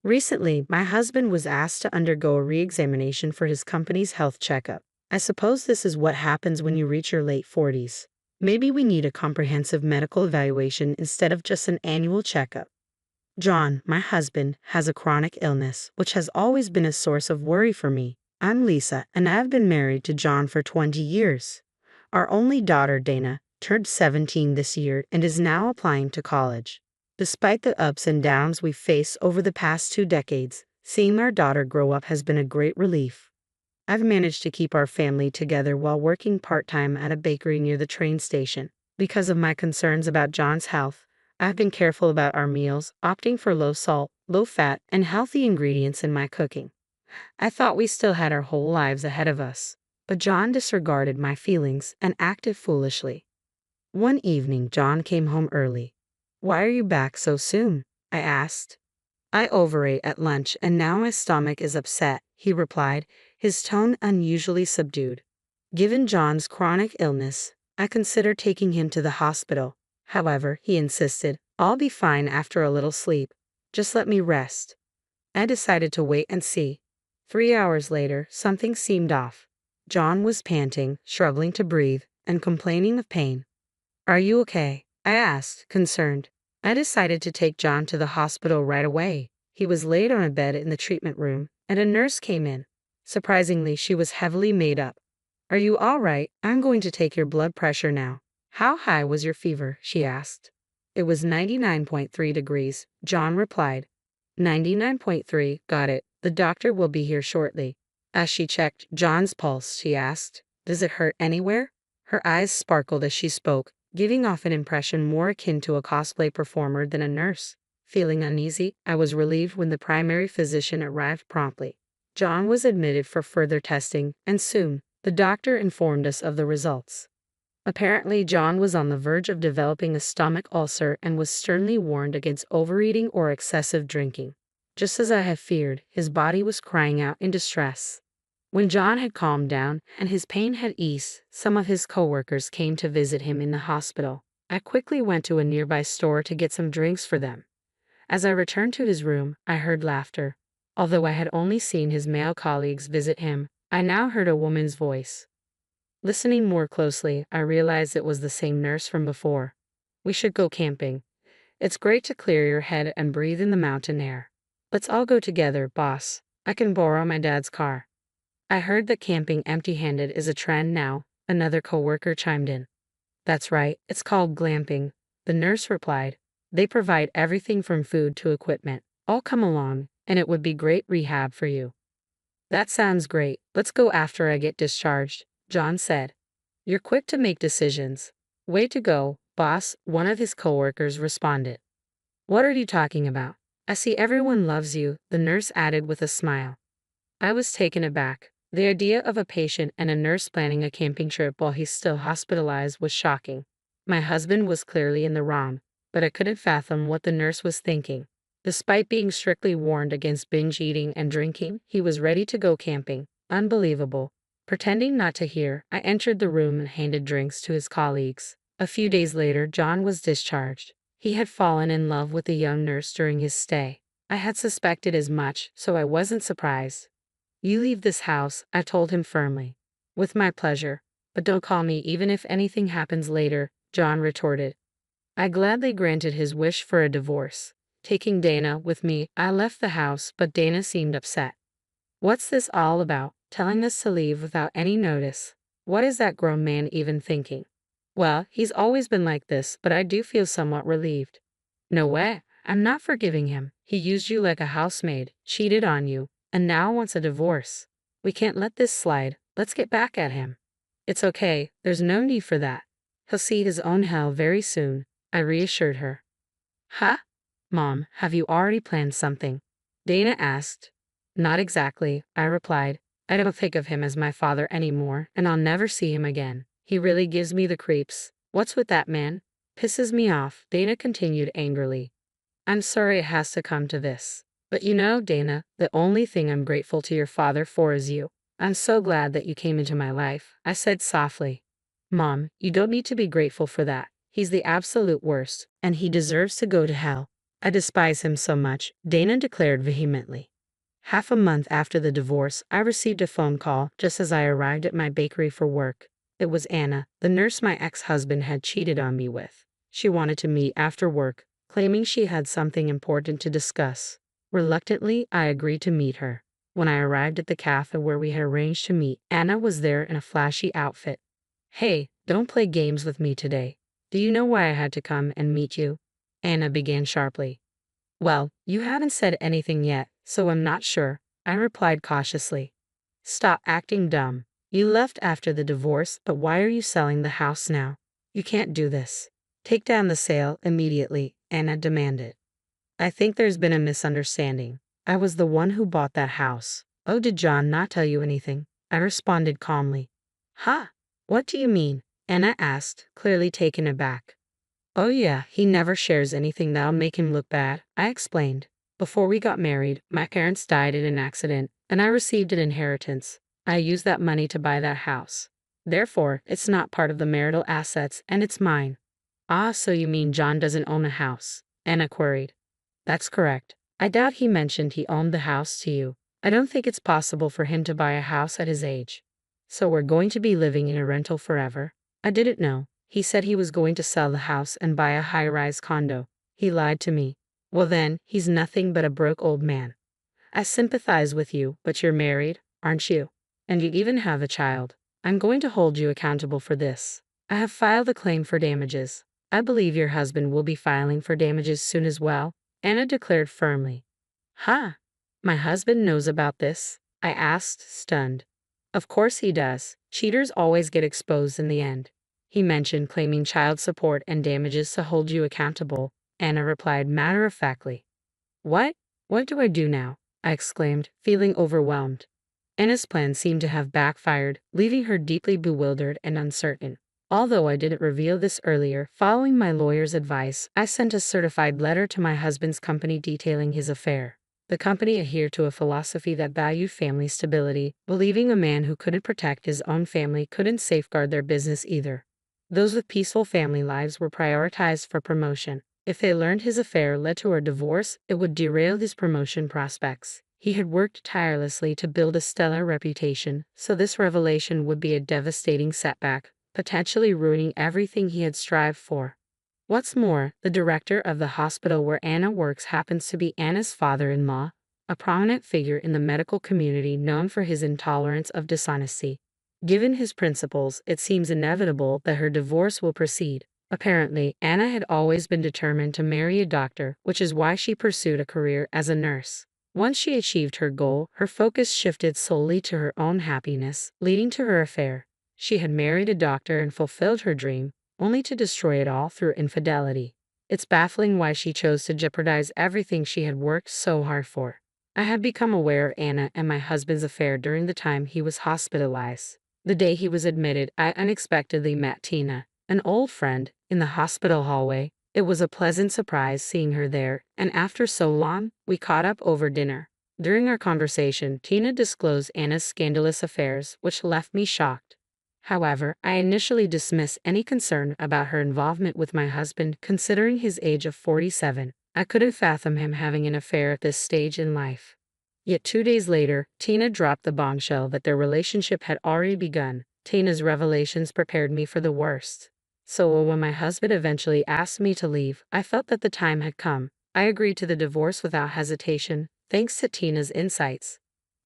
Recently, my husband was asked to undergo a re-examination for his company's health checkup. I suppose this is what happens when you reach your late 40s. Maybe we need a comprehensive medical evaluation instead of just an annual checkup. John, my husband, has a chronic illness, which has always been a source of worry for me. I'm Lisa, and I've been married to John for 20 years. Our only daughter, Dana, turned 17 this year and is now applying to college. Despite the ups and downs we've faced over the past 2 decades, seeing our daughter grow up has been a great relief. I've managed to keep our family together while working part-time at a bakery near the train station. Because of my concerns about John's health, I've been careful about our meals, opting for low salt, low fat, and healthy ingredients in my cooking. I thought we still had our whole lives ahead of us, but John disregarded my feelings and acted foolishly. One evening, John came home early. "Why are you back so soon?" I asked. "I overate at lunch and now my stomach is upset," he replied, his tone unusually subdued. Given John's chronic illness, I considered taking him to the hospital. However, he insisted, "I'll be fine after a little sleep. Just let me rest." I decided to wait and see. 3 hours later, something seemed off. John was panting, struggling to breathe, and complaining of pain. "Are you okay?" I asked, concerned. I decided to take John to the hospital right away. He was laid on a bed in the treatment room, and a nurse came in. Surprisingly, she was heavily made up. "Are you all right? I'm going to take your blood pressure now." "How high was your fever?" she asked. "It was 99.3 degrees, John replied. 99.3, got it. The doctor will be here shortly." As she checked John's pulse, she asked, "Does it hurt anywhere?" Her eyes sparkled as she spoke, giving off an impression more akin to a cosplay performer than a nurse. Feeling uneasy, I was relieved when the primary physician arrived promptly. John was admitted for further testing, and soon, the doctor informed us of the results. Apparently, John was on the verge of developing a stomach ulcer and was sternly warned against overeating or excessive drinking. Just as I had feared, his body was crying out in distress. When John had calmed down and his pain had eased, some of his coworkers came to visit him in the hospital. I quickly went to a nearby store to get some drinks for them. As I returned to his room, I heard laughter. Although I had only seen his male colleagues visit him, I now heard a woman's voice. Listening more closely, I realized it was the same nurse from before. "We should go camping. It's great to clear your head and breathe in the mountain air." "Let's all go together, boss. I can borrow my dad's car." "I heard that camping empty-handed is a trend now," another coworker chimed in. "That's right, it's called glamping," the nurse replied. "They provide everything from food to equipment. I'll come along, and it would be great rehab for you." "That sounds great. Let's go after I get discharged," John said. "You're quick to make decisions." "Way to go, boss," one of his coworkers responded. "What are you talking about? I see everyone loves you," the nurse added with a smile. I was taken aback. The idea of a patient and a nurse planning a camping trip while he's still hospitalized was shocking. My husband was clearly in the wrong, but I couldn't fathom what the nurse was thinking. Despite being strictly warned against binge eating and drinking, he was ready to go camping. Unbelievable. Pretending not to hear, I entered the room and handed drinks to his colleagues. A few days later, John was discharged. He had fallen in love with a young nurse during his stay. I had suspected as much, so I wasn't surprised. "You leave this house," I told him firmly. "With my pleasure. But don't call me even if anything happens later," John retorted. I gladly granted his wish for a divorce. Taking Dana with me, I left the house, but Dana seemed upset. "What's this all about, telling us to leave without any notice? What is that grown man even thinking?" "Well, he's always been like this, but I do feel somewhat relieved." "No way. I'm not forgiving him. He used you like a housemaid, cheated on you, and now wants a divorce. We can't let this slide. Let's get back at him." "It's okay. There's no need for that. He'll see his own hell very soon," I reassured her. "Huh? Mom, have you already planned something?" Dana asked. "Not exactly," I replied. "I don't think of him as my father anymore, and I'll never see him again. He really gives me the creeps. What's with that man? Pisses me off," Dana continued angrily. "I'm sorry it has to come to this. But you know, Dana, the only thing I'm grateful to your father for is you. I'm so glad that you came into my life," I said softly. "Mom, you don't need to be grateful for that. He's the absolute worst, and he deserves to go to hell." I despise him so much, Dana declared vehemently. Half a month after the divorce, I received a phone call just as I arrived at my bakery for work. It was Anna, the nurse my ex-husband had cheated on me with. She wanted to meet after work, claiming she had something important to discuss. Reluctantly, I agreed to meet her. When I arrived at the cafe where we had arranged to meet, Anna was there in a flashy outfit. "Hey, don't play games with me today. Do you know why I had to come and meet you?" Anna began sharply. "Well, you haven't said anything yet, so I'm not sure," I replied cautiously. "Stop acting dumb. You left after the divorce, but why are you selling the house now? You can't do this. Take down the sale immediately," Anna demanded. "I think there's been a misunderstanding. I was the one who bought that house." "Oh, did John not tell you anything?" I responded calmly. "Huh? What do you mean?" Anna asked, clearly taken aback. "Oh yeah, he never shares anything that'll make him look bad," I explained. "Before we got married, my parents died in an accident, and I received an inheritance. I used that money to buy that house. Therefore, it's not part of the marital assets, and it's mine." "Ah, so you mean John doesn't own a house?" Anna queried. "That's correct. I doubt he mentioned he owned the house to you. I don't think it's possible for him to buy a house at his age. So we're going to be living in a rental forever?" I didn't know. He said he was going to sell the house and buy a high-rise condo. He lied to me. Well then, he's nothing but a broke old man. I sympathize with you, but you're married, aren't you? And you even have a child. I'm going to hold you accountable for this. I have filed a claim for damages. I believe your husband will be filing for damages soon as well," Anna declared firmly. "Huh? My husband knows about this?" I asked, stunned. "Of course he does. Cheaters always get exposed in the end. He mentioned claiming child support and damages to hold you accountable," Anna replied matter-of-factly. "What? What do I do now?" I exclaimed, feeling overwhelmed. Anna's plan seemed to have backfired, leaving her deeply bewildered and uncertain. Although I didn't reveal this earlier, following my lawyer's advice, I sent a certified letter to my husband's company detailing his affair. The company adhered to a philosophy that valued family stability, believing a man who couldn't protect his own family couldn't safeguard their business either. Those with peaceful family lives were prioritized for promotion. If they learned his affair led to a divorce, it would derail his promotion prospects. He had worked tirelessly to build a stellar reputation, so this revelation would be a devastating setback, potentially ruining everything he had strived for. What's more, the director of the hospital where Anna works happens to be Anna's father-in-law, a prominent figure in the medical community known for his intolerance of dishonesty. Given his principles, it seems inevitable that her divorce will proceed. Apparently, Anna had always been determined to marry a doctor, which is why she pursued a career as a nurse. Once she achieved her goal, her focus shifted solely to her own happiness, leading to her affair. She had married a doctor and fulfilled her dream, only to destroy it all through infidelity. It's baffling why she chose to jeopardize everything she had worked so hard for. I had become aware of Anna and my husband's affair during the time he was hospitalized. The day he was admitted, I unexpectedly met Tina, an old friend, in the hospital hallway. It was a pleasant surprise seeing her there, and after so long, we caught up over dinner. During our conversation, Tina disclosed Anna's scandalous affairs, which left me shocked. However, I initially dismissed any concern about her involvement with my husband, considering his age of 47. I couldn't fathom him having an affair at this stage in life. Yet 2 days later, Tina dropped the bombshell that their relationship had already begun. Tina's revelations prepared me for the worst. So when my husband eventually asked me to leave, I felt that the time had come. I agreed to the divorce without hesitation, thanks to Tina's insights.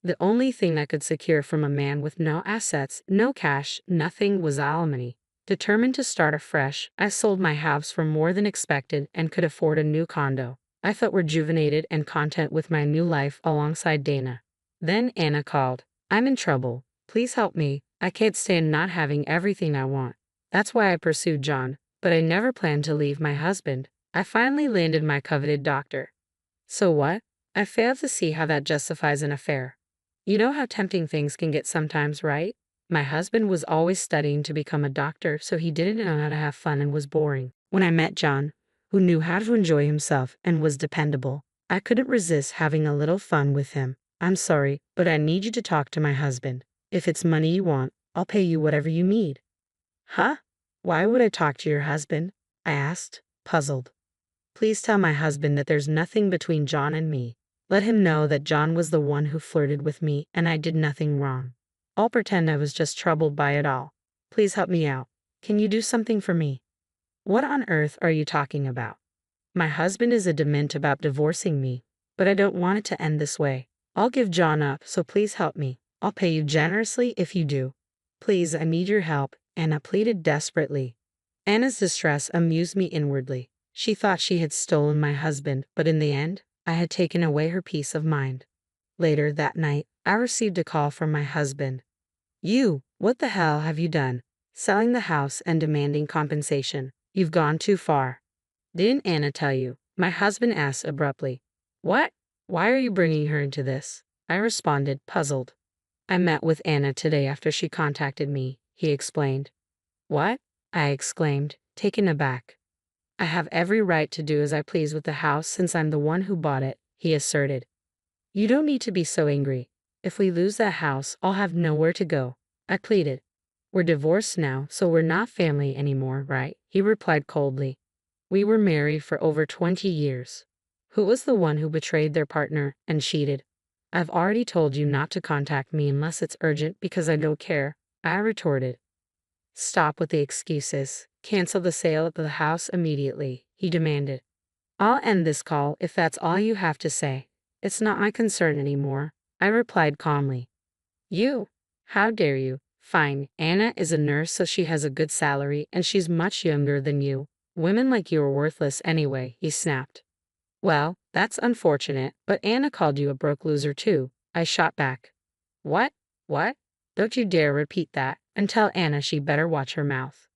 The only thing that could secure from a man with no assets, no cash, nothing was alimony. Determined to start afresh, I sold my house for more than expected and could afford a new condo. I felt rejuvenated and content with my new life alongside Dana. Then Anna called. "I'm in trouble. Please help me. I can't stand not having everything I want." That's why I pursued John, but I never planned to leave my husband. I finally landed my coveted doctor. So what? I failed to see how that justifies an affair. You know how tempting things can get sometimes, right? My husband was always studying to become a doctor, so he didn't know how to have fun and was boring. When I met John, who knew how to enjoy himself and was dependable, I couldn't resist having a little fun with him. "I'm sorry, but I need you to talk to my husband. If it's money you want, I'll pay you whatever you need." "Huh? Why would I talk to your husband?" I asked, puzzled. Please tell my husband that there's nothing between John and me. Let him know that John was the one who flirted with me and I did nothing wrong. I'll pretend I was just troubled by it all. Please help me out. Can you do something for me?" "What on earth are you talking about? My husband is adamant about divorcing me, but I don't want it to end this way. I'll give John up, so please help me. I'll pay you generously if you do. Please, I need your help," Anna pleaded desperately. Anna's distress amused me inwardly. She thought she had stolen my husband, but in the end, I had taken away her peace of mind. Later that night, I received a call from my husband. "You, what the hell have you done? Selling the house and demanding compensation. You've gone too far." "Didn't Anna tell you?" my husband asked abruptly. "What? Why are you bringing her into this?" I responded, puzzled. "I met with Anna today after she contacted me," he explained. "What?" I exclaimed, taken aback. "I have every right to do as I please with the house since I'm the one who bought it," he asserted. "You don't need to be so angry. If we lose that house, I'll have nowhere to go," I pleaded. "We're divorced now, so we're not family anymore, right?" he replied coldly. "We were married for over 20 years. Who was the one who betrayed their partner and cheated?" "I've already told you not to contact me unless it's urgent because I don't care," I retorted. "Stop with the excuses. Cancel the sale of the house immediately," he demanded. "I'll end this call if that's all you have to say. It's not my concern anymore," I replied calmly. "You? How dare you? Fine, Anna is a nurse, so she has a good salary and she's much younger than you. Women like you are worthless anyway," he snapped. "Well, that's unfortunate, but Anna called you a broke loser too," I shot back. "What? What? Don't you dare repeat that, and tell Anna she better watch her mouth."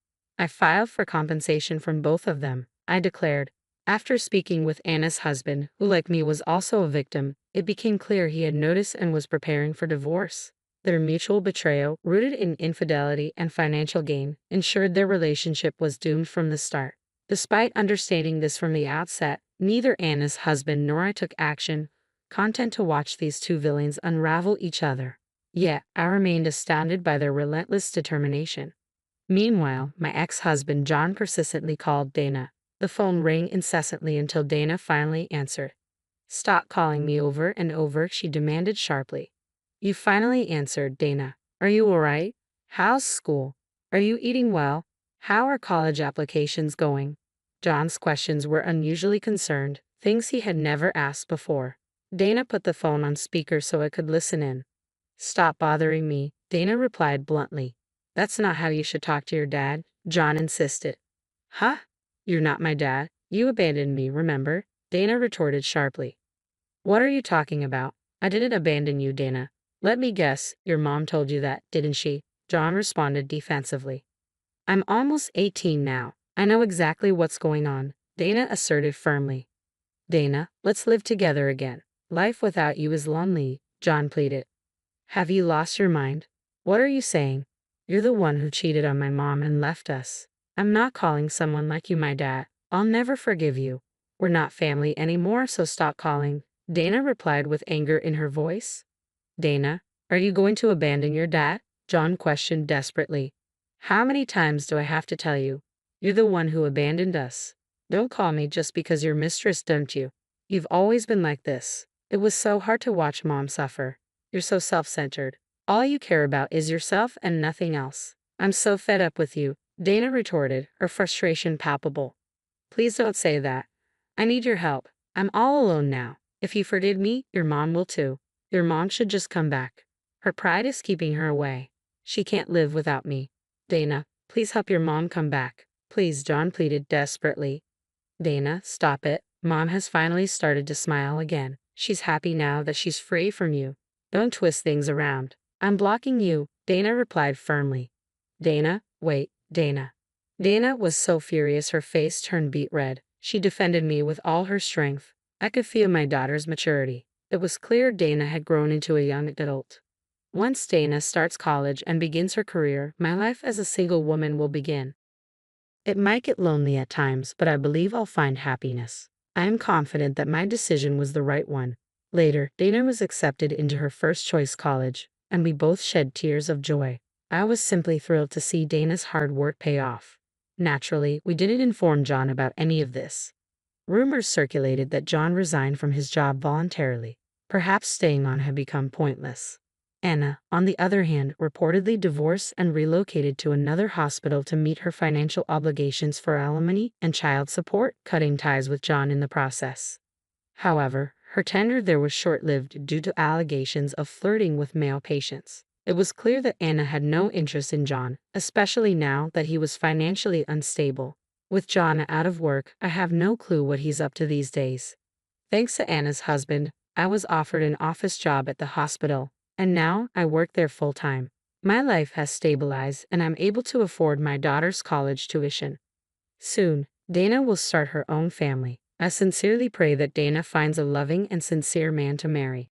"I filed for compensation from both of them," I declared. After speaking with Anna's husband, who like me was also a victim, it became clear he had noticed and was preparing for divorce. Their mutual betrayal, rooted in infidelity and financial gain, ensured their relationship was doomed from the start. Despite understanding this from the outset, neither Anna's husband nor I took action, content to watch these two villains unravel each other. Yet, I remained astounded by their relentless determination. Meanwhile, my ex-husband John persistently called Dana. The phone rang incessantly until Dana finally answered. "Stop calling me over and over," she demanded sharply. "You finally answered, Dana. Are you all right? How's school? Are you eating well? How are college applications going?" John's questions were unusually concerned, things he had never asked before. Dana put the phone on speaker so I could listen in. "Stop bothering me," Dana replied bluntly. "That's not how you should talk to your dad," John insisted. "Huh? You're not my dad. You abandoned me, remember?" Dana retorted sharply. "What are you talking about? I didn't abandon you, Dana. Let me guess, your mom told you that, didn't she?" John responded defensively. "I'm almost 18 now. I know exactly what's going on," Dana asserted firmly. "Dana, let's live together again. Life without you is lonely," John pleaded. "Have you lost your mind? What are you saying? You're the one who cheated on my mom and left us. I'm not calling someone like you my dad. I'll never forgive you. We're not family anymore, so stop calling," Dana replied with anger in her voice. "Dana, are you going to abandon your dad?" John questioned desperately. "How many times do I have to tell you? You're the one who abandoned us. Don't call me just because your mistress dumped you. You've always been like this. It was so hard to watch mom suffer. You're so self-centered. All you care about is yourself and nothing else. I'm so fed up with you," Dana retorted, her frustration palpable. "Please don't say that. I need your help. I'm all alone now. If you forgive me, your mom will too. Your mom should just come back. Her pride is keeping her away. She can't live without me. Dana, please help your mom come back. Please," John pleaded desperately. "Dana, stop it. Mom has finally started to smile again. She's happy now that she's free from you. Don't twist things around. I'm blocking you," Dana replied firmly. "Dana, wait, Dana." Dana was so furious her face turned beet red. She defended me with all her strength. I could feel my daughter's maturity. It was clear Dana had grown into a young adult. Once Dana starts college and begins her career, my life as a single woman will begin. It might get lonely at times, but I believe I'll find happiness. I am confident that my decision was the right one. Later, Dana was accepted into her first choice college, and we both shed tears of joy. I was simply thrilled to see Dana's hard work pay off. Naturally, we didn't inform John about any of this. Rumors circulated that John resigned from his job voluntarily. Perhaps staying on had become pointless. Anna, on the other hand, reportedly divorced and relocated to another hospital to meet her financial obligations for alimony and child support, cutting ties with John in the process. However, her tenure there was short-lived due to allegations of flirting with male patients. It was clear that Anna had no interest in John, especially now that he was financially unstable. With John out of work, I have no clue what he's up to these days. Thanks to Anna's husband, I was offered an office job at the hospital, and now I work there full-time. My life has stabilized and I'm able to afford my daughter's college tuition. Soon, Dana will start her own family. I sincerely pray that Dana finds a loving and sincere man to marry.